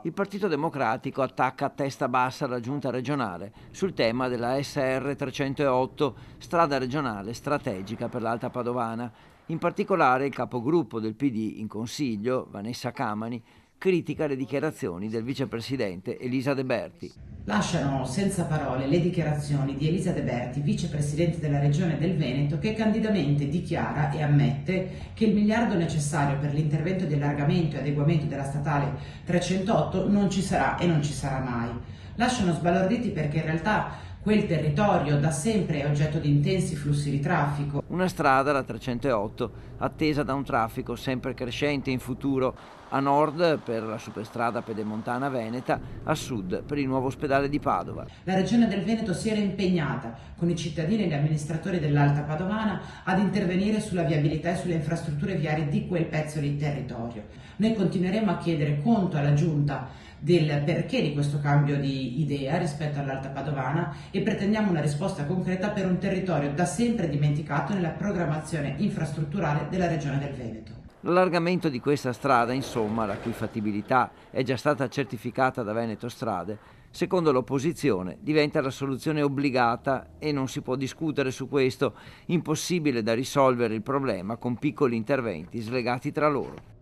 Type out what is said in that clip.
Il Partito Democratico attacca a testa bassa la giunta regionale sul tema della SR 308, strada regionale strategica per l'Alta Padovana. In particolare il capogruppo del PD in Consiglio, Vanessa Camani, critica le dichiarazioni del vicepresidente Elisa De Berti. Lasciano senza parole le dichiarazioni di Elisa De Berti, vicepresidente della Regione del Veneto, che candidamente dichiara e ammette che il miliardo necessario per l'intervento di allargamento e adeguamento della statale 308 non ci sarà e non ci sarà mai. Lasciano sbalorditi perché in realtà quel territorio da sempre è oggetto di intensi flussi di traffico. Una strada, la 308, attesa da un traffico sempre crescente in futuro, a nord per la superstrada pedemontana veneta, a sud per il nuovo ospedale di Padova. La Regione del Veneto si era impegnata con i cittadini e gli amministratori dell'Alta Padovana ad intervenire sulla viabilità e sulle infrastrutture viarie di quel pezzo di territorio. Noi continueremo a chiedere conto alla Giunta del perché di questo cambio di idea rispetto all'Alta Padovana e pretendiamo una risposta concreta per un territorio da sempre dimenticato nella programmazione infrastrutturale della Regione del Veneto. L'allargamento di questa strada, insomma, la cui fattibilità è già stata certificata da Veneto Strade, secondo l'opposizione diventa la soluzione obbligata e non si può discutere su questo, impossibile da risolvere il problema con piccoli interventi slegati tra loro.